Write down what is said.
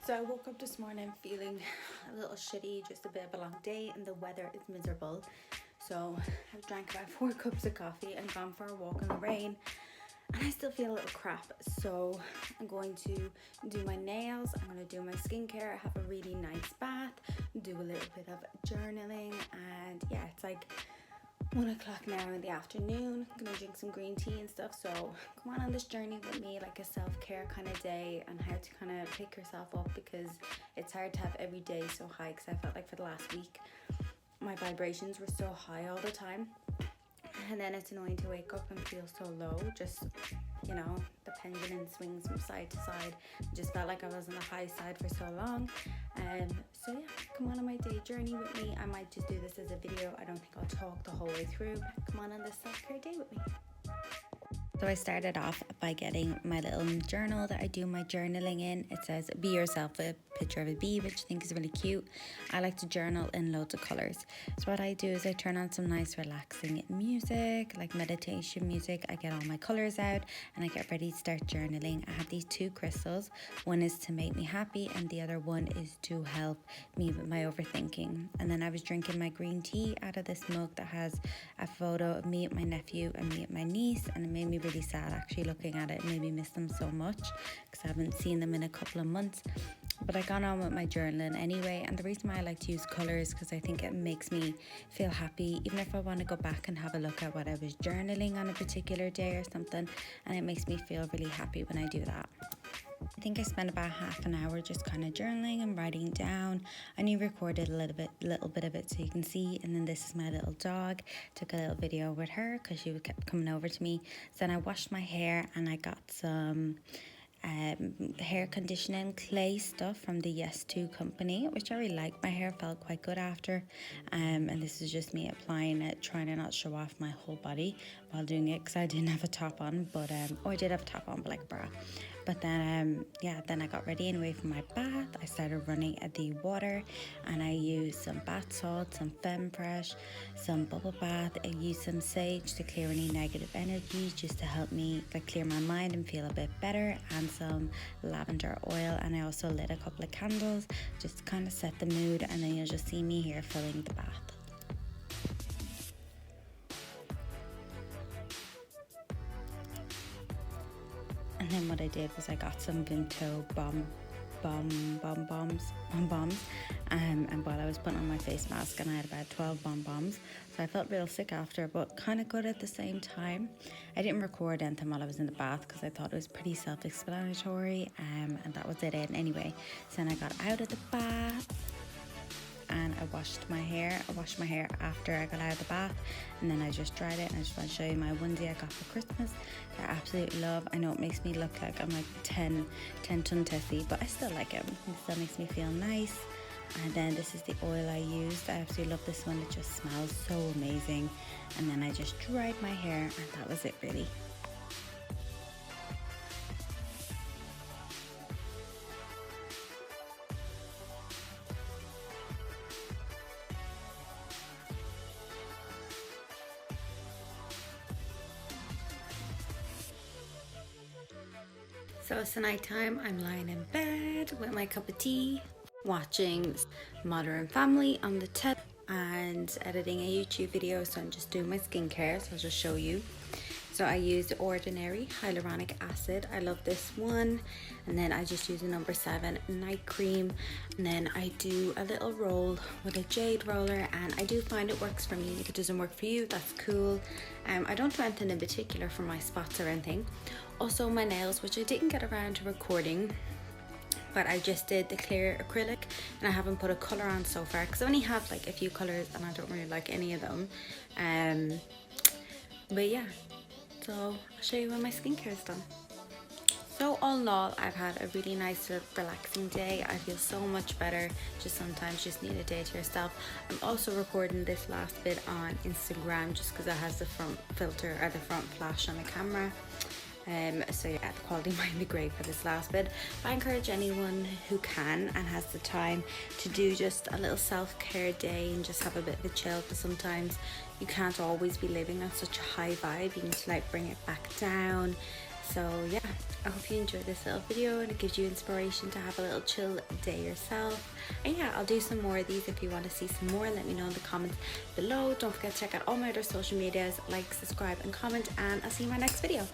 So I woke up this morning feeling a little shitty, just a bit of a long day, and the weather is miserable. So I've drank about 4 cups of coffee and gone for a walk in the rain, and I still feel a little crap. So I'm going to do my nails, I'm going to do my skincare, have a really nice bath, do a little bit of journaling, and yeah, it's like 1 o'clock now in the afternoon. I'm gonna drink some green tea and stuff. So come on this journey with me, like a self-care kind of day, and how to kind of pick yourself up, because it's hard to have every day so high, because I felt like for the last week my vibrations were so high all the time, and then it's annoying to wake up and feel so low. Just, you know, the pendulum swings from side to side. Just felt like I was on the high side for so long. So yeah, come on my day journey with me. I might just do this as a video. I don't think I'll talk the whole way through. Come on this self-care day with me. So I started off by getting my little journal that I do my journaling in. It says be yourself, with a picture of a bee, which I think is really cute. I like to journal in loads of colours. So what I do is I turn on some nice relaxing music, like meditation music. I get all my colours out and I get ready to start journaling. I have these 2 crystals. One is to make me happy and the other one is to help me with my overthinking. And then I was drinking my green tea out of this mug that has a photo of me and my nephew and me and my niece, and it made me really sad actually looking at it. It made me miss them so much because I haven't seen them in a couple of months. But I got on with my journaling anyway, and the reason why I like to use colours because I think it makes me feel happy, even if I want to go back and have a look at what I was journaling on a particular day or something, and it makes me feel really happy when I do that. I think I spent about half an hour just kind of journaling and writing down. I only recorded a little bit of it so you can see. And then this is my little dog. Took a little video with her because she kept coming over to me. So then I washed my hair and I got some hair conditioning clay stuff from the Yes2 company, which I really like. My hair felt quite good after, and this is just me applying it, trying to not show off my whole body while doing it because I didn't have a top on, but I did have a top on, but like a bra. But then then I got ready anyway for my bath. I started running at the water and I used some bath salt, some femme fresh, some bubble bath. I used some sage to clear any negative energy, just to help me clear my mind and feel a bit better, and some lavender oil. And I also lit a couple of candles just to kind of set the mood, and then you'll just see me here filling the bath. And then what I did was I got some Vimto bombs, and while I was putting on my face mask, and I had about 12 bombs, so I felt real sick after, but kind of good at the same time. I didn't record anything while I was in the bath because I thought it was pretty self-explanatory, and that was it anyway. So then I got out of the bath and I washed my hair. I washed my hair after I got out of the bath, and then I just dried it. And I just want to show you my onesie I got for Christmas that I absolutely love. I know it makes me look like I'm like 10 ton tessie, but I still like it. It still makes me feel nice. And then this is the oil I used. I absolutely love this one. It just smells so amazing. And then I just dried my hair, and that was it really. So it's nighttime. I'm lying in bed with my cup of tea, watching Modern Family on the tip, and editing a YouTube video. So I'm just doing my skincare, so I'll just show you. So I used Ordinary Hyaluronic Acid. I love this one. And then I just use a number 7 night cream. And then I do a little roll with a jade roller, and I do find it works for me. If it doesn't work for you, that's cool. I don't do anything in particular for my spots or anything. Also my nails, which I didn't get around to recording, but I just did the clear acrylic, and I haven't put a colour on so far because I only have like a few colours and I don't really like any of them. But yeah, so I'll show you when my skincare is done. So all in all, I've had a really nice relaxing day. I feel so much better. Just sometimes just need a day to yourself. I'm also recording this last bit on Instagram just because it has the front filter or the front flash on the camera. So yeah, the quality might be great for this last bit. But I encourage anyone who can and has the time to do just a little self-care day and just have a bit of a chill, because sometimes you can't always be living on such a high vibe. You need to like bring it back down. So yeah, I hope you enjoyed this little video and it gives you inspiration to have a little chill day yourself. And yeah, I'll do some more of these. If you want to see some more, let me know in the comments below. Don't forget to check out all my other social medias, like, subscribe and comment, and I'll see you in my next video.